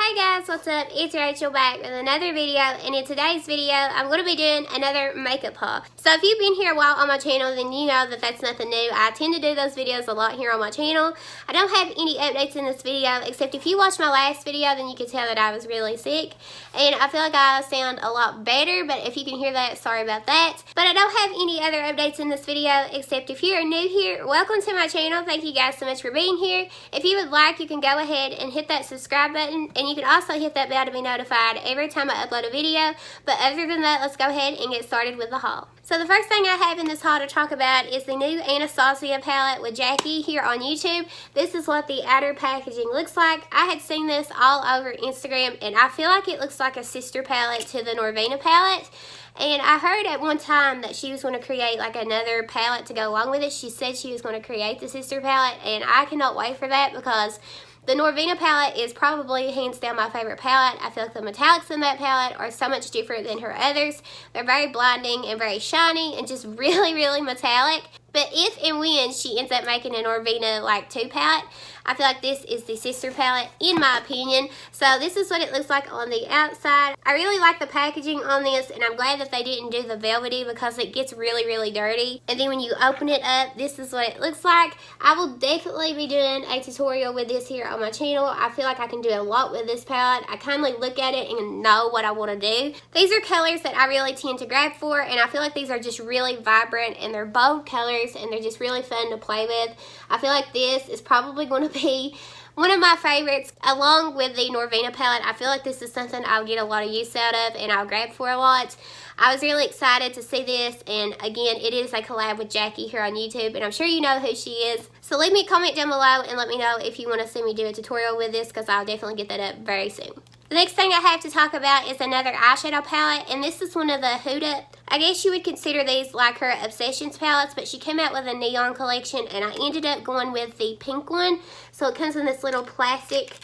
Hey guys, what's up? It's Rachel back with another video, and in today's video I'm going to be doing another makeup haul. So if you've been here a while on my channel, then you know that that's nothing new. I tend to do those videos a lot here on my channel. I don't have any updates in this video, except if you watched my last video, then you can tell that I was really sick, and I feel like I sound a lot better, but if you can hear that, sorry about that. But I don't have any other updates in this video, except if you're new here, welcome to my channel. Thank you guys so much for being here. If you would like, you can go ahead and hit that subscribe button, and you can also hit that bell to be notified every time I upload a video. But other than that, let's go ahead and get started with the haul. So the first thing I have in this haul to talk about is the new Anastacio palette with Jackie here on YouTube. This is what the outer packaging looks like. I had seen this all over Instagram, and I feel like it looks like a sister palette to the Norvina palette. And I heard at one time that she was going to create like another palette to go along with it. She said she was going to create the sister palette, and I cannot wait for that because the Norvina palette is probably hands down my favorite palette. I feel like the metallics in that palette are so much different than her others. They're very blinding and very shiny and just really, really metallic. But if and when she ends up making a Norvina like 2 palette, I feel like this is the sister palette in my opinion. So this is what it looks like on the outside. I really like the packaging on this, and I'm glad that they didn't do the velvety because it gets really, really dirty. And then when you open it up, this is what it looks like. I will definitely be doing a tutorial with this here on my channel. I feel like I can do a lot with this palette. I kind of look at it and know what I want to do. These are colors that I really tend to grab for, and I feel like these are just really vibrant and they're bold colors, and they're just really fun to play with. I feel like this is probably going to be one of my favorites along with the Norvina palette. I feel like this is something I'll get a lot of use out of and I'll grab for a lot. I was really excited to see this, and again, it is a collab with Jackie here on YouTube, and I'm sure you know who she is. So leave me a comment down below and let me know if you want to see me do a tutorial with this, because I'll definitely get that up very soon. The next thing I have to talk about is another eyeshadow palette, and this is one of the Huda. I guess you would consider these like her Obsessions palettes, but she came out with a neon collection, and I ended up going with the pink one. So it comes in this little plastic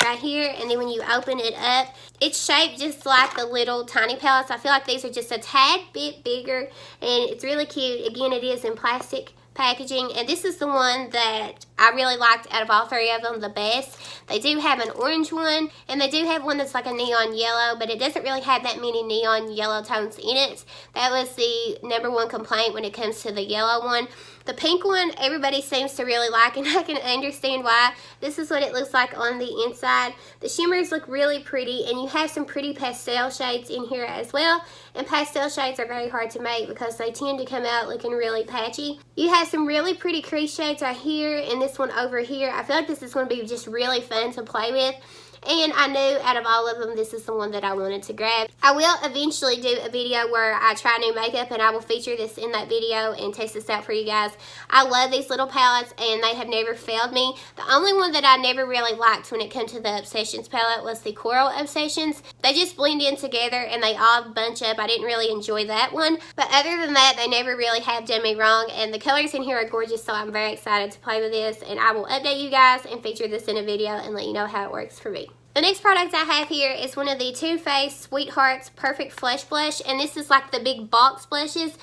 right here, and then when you open it up, it's shaped just like the little tiny palettes. I feel like these are just a tad bit bigger, and it's really cute. Again, it is in plastic packaging, and this is the one that I really liked out of all 3 of them the best. They do have an orange one, and they do have one that's like a neon yellow, but it doesn't really have that many neon yellow tones in it. That was the #1 complaint when it comes to the yellow one. The pink one, everybody seems to really like, and I can understand why. This is what it looks like on the inside. The shimmers look really pretty, and you have some pretty pastel shades in here as well. And pastel shades are very hard to make because they tend to come out looking really patchy. You have some really pretty crease shades right here, and this one over here. I feel like this is going to be just really fun to play with. And I knew out of all of them, this is the one that I wanted to grab. I will eventually do a video where I try new makeup, and I will feature this in that video and test this out for you guys. I love these little palettes, and they have never failed me. The only one that I never really liked when it came to the Obsessions palette was the Coral Obsessions. They just blend in together, and they all bunch up. I didn't really enjoy that one. But other than that, they never really have done me wrong, and the colors in here are gorgeous, so I'm very excited to play with this, and I will update you guys and feature this in a video and let you know how it works for me. The next product I have here is one of the Too Faced Sweethearts Perfect Flush Blush, and this is like the big box blushes.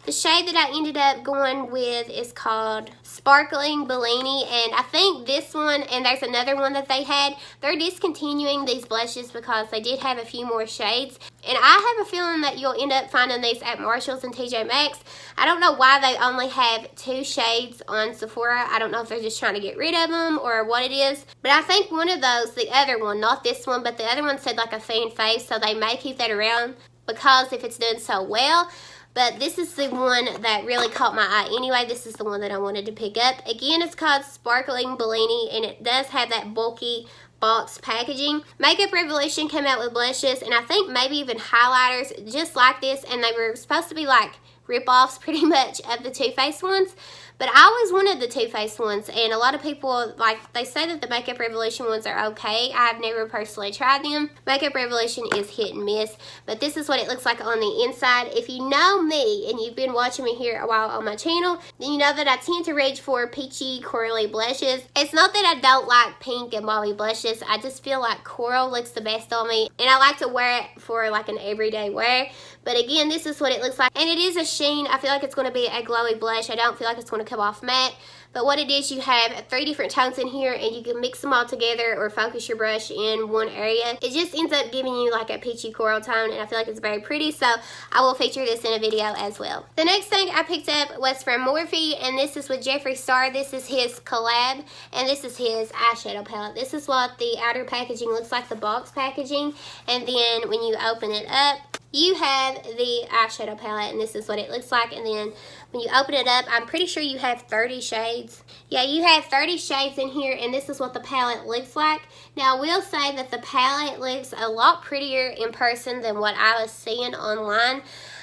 The shade that I ended up going with is called Sparkling Bellini, and I think this one, and there's another one that they had, they're discontinuing these blushes because they did have a few more shades. And I have a feeling that you'll end up finding these at Marshall's and TJ Maxx. I don't know why they only have 2 shades on Sephora. I don't know if they're just trying to get rid of them or what it is. But I think one of those, the other one, not this one, but the other one said like a fan face, so they may keep that around because if it's done so well. But this is the one that really caught my eye anyway. This is the one that I wanted to pick up. Again, it's called Sparkling Bellini, and it does have that bulky box packaging. Makeup Revolution came out with blushes, and I think maybe even highlighters just like this, and they were supposed to be like rip-offs pretty much of the Too Faced ones. But I always wanted the Too Faced ones, and a lot of people, like, they say that the Makeup Revolution ones are okay. I've never personally tried them. Makeup Revolution is hit and miss, but this is what it looks like on the inside. If you know me, and you've been watching me here a while on my channel, then you know that I tend to reach for peachy, corally blushes. It's not that I don't like pink and mauve blushes. I just feel like coral looks the best on me, and I like to wear it for, like, an everyday wear. But again, this is what it looks like, and it is a sheen. I feel like it's going to be a glowy blush. I don't feel like it's going to come off matte. But what it is, you have 3 different tones in here, and you can mix them all together or focus your brush in one area. It just ends up giving you like a peachy coral tone, and I feel like it's very pretty, so I will feature this in a video as well. The next thing I picked up was from Morphe, and this is with Jeffree Star. This is his collab, and this is his eyeshadow palette. This is what the outer packaging looks like, the box packaging, and then when you open it up, you have the eyeshadow palette, and this is what it looks like. And then when you open it up, I'm pretty sure you have 30 shades. Yeah, you have 30 shades in here, and this is what the palette looks like. Now, I will say that the palette looks a lot prettier in person than what I was seeing online.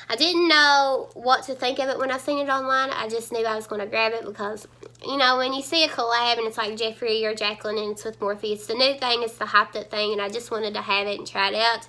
I didn't know what to think of it when I seen it online. I just knew I was going to grab it because, you know, when you see a collab and it's like Jeffree or Jacqueline and it's with Morphe, it's the new thing, it's the hyped up thing, and I just wanted to have it and try it out.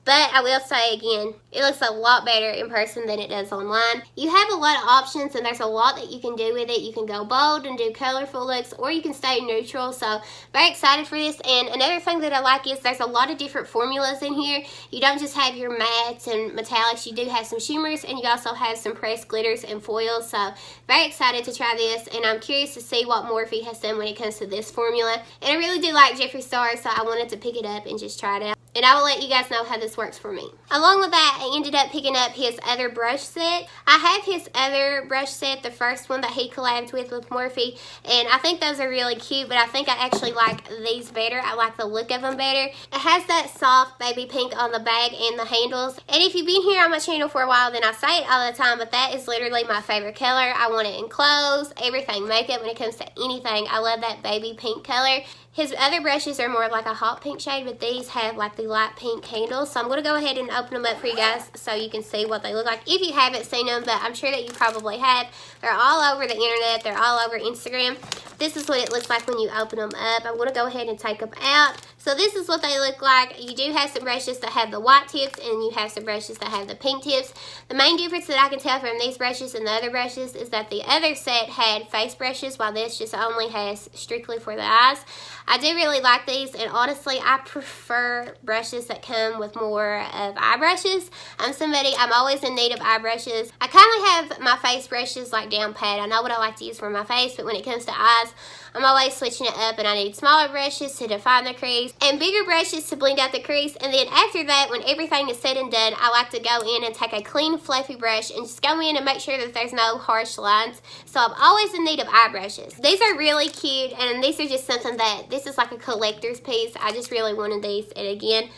But I will say again, it looks a lot better in person than it does online. You have a lot of options, and there's a lot that you can do with it. You can go bold and do colorful looks, or you can stay neutral. So very excited for this. And another thing that I like is there's a lot of different formulas in here. You don't just have your mattes and metallics. You do have some shimmers, and you also have some pressed glitters and foils. So very excited to try this, and I'm curious to see what Morphe has done when it comes to this formula. And I really do like Jeffree Star, so I wanted to pick it up and just try it out. And I will let you guys know how this works for me. Along with that, I ended up picking up his other brush set. I have his other brush set, the first one that he collabed with Morphe, and I think those are really cute, but I think I actually like these better. I like the look of them better. It has that soft baby pink on the bag and the handles. And if you've been here on my channel for a while, then I say it all the time, but that is literally my favorite color. I want it in clothes, everything, makeup, when it comes to anything. I love that baby pink color. His other brushes are more like a hot pink shade, but these have like the light pink handles. So I'm going to go ahead and open them up for you guys so you can see what they look like if you haven't seen them, but I'm sure that you probably have. They're all over the internet. They're all over Instagram. This is what it looks like when you open them up. I'm going to go ahead and take them out. So this is what they look like. You do have some brushes that have the white tips, and you have some brushes that have the pink tips. The main difference that I can tell from these brushes and the other brushes is that the other set had face brushes, while this just only has strictly for the eyes. I do really like these, and honestly, I prefer brushes that come with more of eye brushes. I'm always in need of eye brushes. I kind of have my face brushes like down pat. I know what I like to use for my face, but when it comes to eyes, I'm always switching it up, and I need smaller brushes to define the crease and bigger brushes to blend out the crease. And then after that, when everything is said and done, I like to go in and take a clean fluffy brush and just go in and make sure that there's no harsh lines. So I'm always in need of eye brushes. These are really cute, and these are just something that, this is like a collector's piece. I just really wanted these, and again,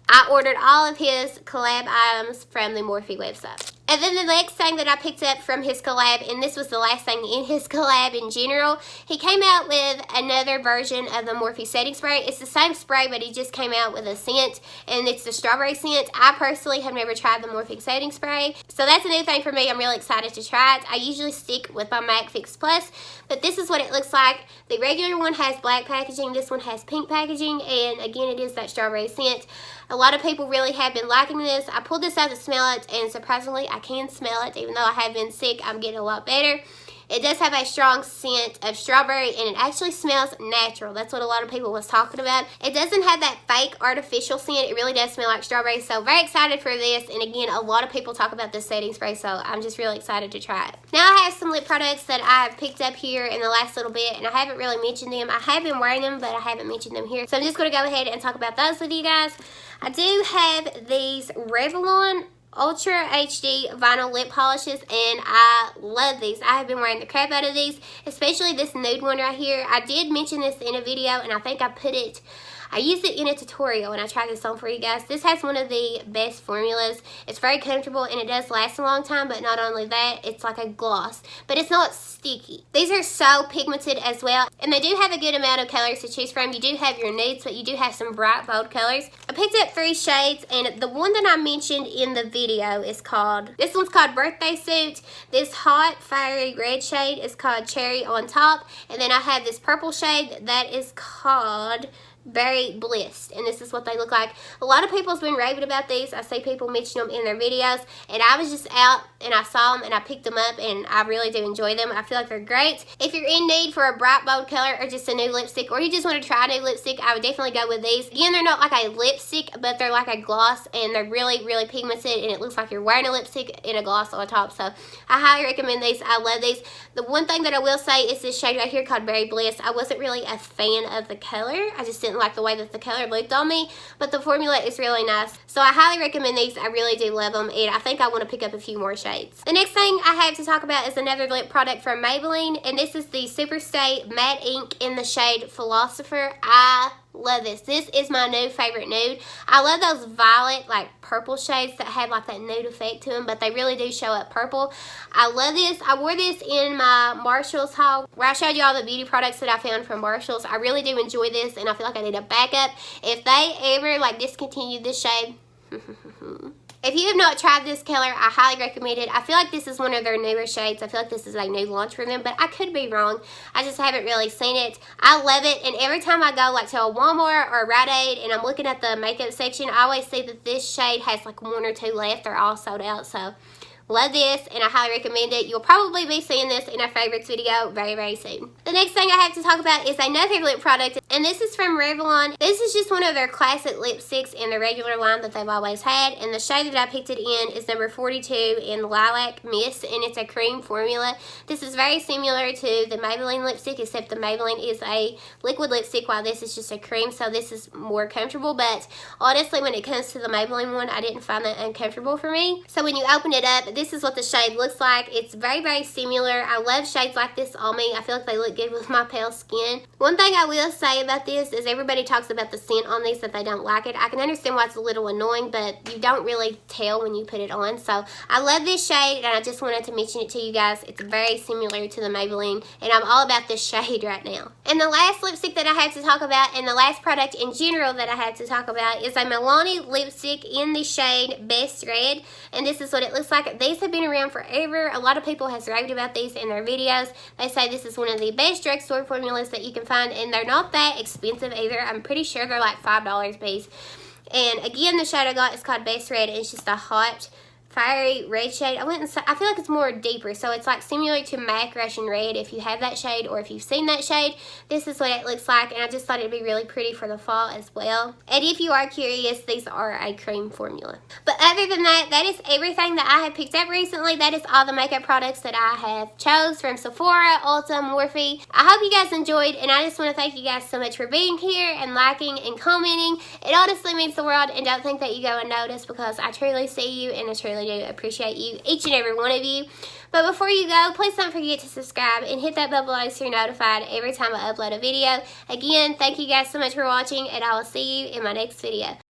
I ordered all of his collab items from the Morphe website. And then the next thing that I picked up from his collab, and this was the last thing in his collab in general, he came out with another version of the Morphe setting spray. It's the same spray, but he just came out with a scent, and it's the strawberry scent. I personally have never tried the Morphe setting spray, so that's a new thing for me. I'm really excited to try it. I usually stick with my MAC Fix Plus, but this is what it looks like. The regular one has black packaging. This one has pink packaging, and again, it is that strawberry scent. A lot of people really have been liking this. I pulled this out to smell it, and surprisingly, I can smell it. Even though I have been sick, I'm getting a lot better. It does have a strong scent of strawberry, and it actually smells natural. That's what a lot of people was talking about. It doesn't have that fake artificial scent. It really does smell like strawberry, so very excited for this. And again, a lot of people talk about this setting spray, so I'm just really excited to try it. Now I have some lip products that I have picked up here in the last little bit, and I haven't really mentioned them. I have been wearing them, but I haven't mentioned them here. So I'm just going to go ahead and talk about those with you guys. I do have these Revlon Ultra HD vinyl lip polishes, and I love these. I have been wearing the crap out of these, especially this nude one right here. I did mention this in a video, and I think I used it in a tutorial, and I tried this on for you guys. This has one of the best formulas. It's very comfortable, and it does last a long time, but not only that, it's like a gloss, but it's not sticky. These are so pigmented as well, and they do have a good amount of colors to choose from. You do have your nudes, but you do have some bright, bold colors. I picked up 3 shades, and the one that I mentioned in the video is this one's called Birthday Suit. This hot, fiery red shade is called Cherry on Top, and then I have this purple shade that is called Berry Bliss, and this is what they look like. A lot of people's been raving about these. I see people mention them in their videos, and I was just out and I saw them and I picked them up, and I really do enjoy them. I feel like they're great. If you're in need for a bright, bold color or just a new lipstick, or you just want to try a new lipstick, I would definitely go with these. Again, they're not like a lipstick, but they're like a gloss, and they're really, really pigmented, and it looks like you're wearing a lipstick and a gloss on top. So I highly recommend these. I love these. The one thing that I will say is this shade right here called Berry Bliss. I wasn't really a fan of the color. I just didn't like the way that the color looked on me, but the formula is really nice. So I highly recommend these. I really do love them, and I think I want to pick up a few more shades. The next thing I have to talk about is another lip product from Maybelline, and this is the Superstay Matte Ink in the shade Philosopher. I love this. This is my new favorite nude. I love those violet, like purple shades that have like that nude effect to them, but they really do show up purple. I love this. I wore this in my Marshalls haul where I showed you all the beauty products that I found from Marshalls. I really do enjoy this, and I feel like I need a backup if they ever like discontinue this shade. If you have not tried this color, I highly recommend it. I feel like this is one of their newer shades. I feel like this is a new launch for them, but I could be wrong. I just haven't really seen it. I love it, and every time I go like to a Walmart or a Rite Aid and I'm looking at the makeup section, I always see that this shade has like 1 or 2 left. They're all sold out, so love this, and I highly recommend it. You'll probably be seeing this in our favorites video very, very soon. The next thing I have to talk about is another lip product, and this is from Revlon. This is just one of their classic lipsticks in the regular line that they've always had, and the shade that I picked it in is number 42 in Lilac Mist, and it's a cream formula. This is very similar to the Maybelline lipstick, except the Maybelline is a liquid lipstick while this is just a cream, so this is more comfortable, but honestly, when it comes to the Maybelline one, I didn't find that uncomfortable for me. So when you open it up, this is what the shade looks like. It's very, very similar. I love shades like this on me. I feel like they look good with my pale skin. One thing I will say about this is everybody talks about the scent on these, that they don't like it. I can understand why it's a little annoying, but you don't really tell when you put it on. So I love this shade, and I just wanted to mention it to you guys. It's very similar to the Maybelline, and I'm all about this shade right now. And the last lipstick that I have to talk about, and the last product in general that I have to talk about, is a Milani lipstick in the shade Best Red, and this is what it looks like. These have been around forever. A lot of people have raved about these in their videos. They say this is one of the best drugstore formulas that you can find, and they're not that expensive either. I'm pretty sure they're like $5 a piece. And again, the shade I got is called Best Red, and it's just a hot, fiery red shade. I feel like it's more deeper, so it's like similar to MAC Russian Red. If you have that shade, or if you've seen that shade, this is what it looks like, and I just thought it'd be really pretty for the fall as well. And if you are curious, these are a cream formula. But other than that, that is everything that I have picked up recently. That is all the makeup products that I have chose from Sephora, Ulta, Morphe. I hope you guys enjoyed, and I just want to thank you guys so much for being here and liking and commenting. It honestly means the world, and don't think that you go unnoticed, because I truly see you, and I truly do appreciate you, each and every one of you. But before you go, please don't forget to subscribe and hit that bell below so you're notified every time I upload a video. Again, thank you guys so much for watching, and I will see you in my next video.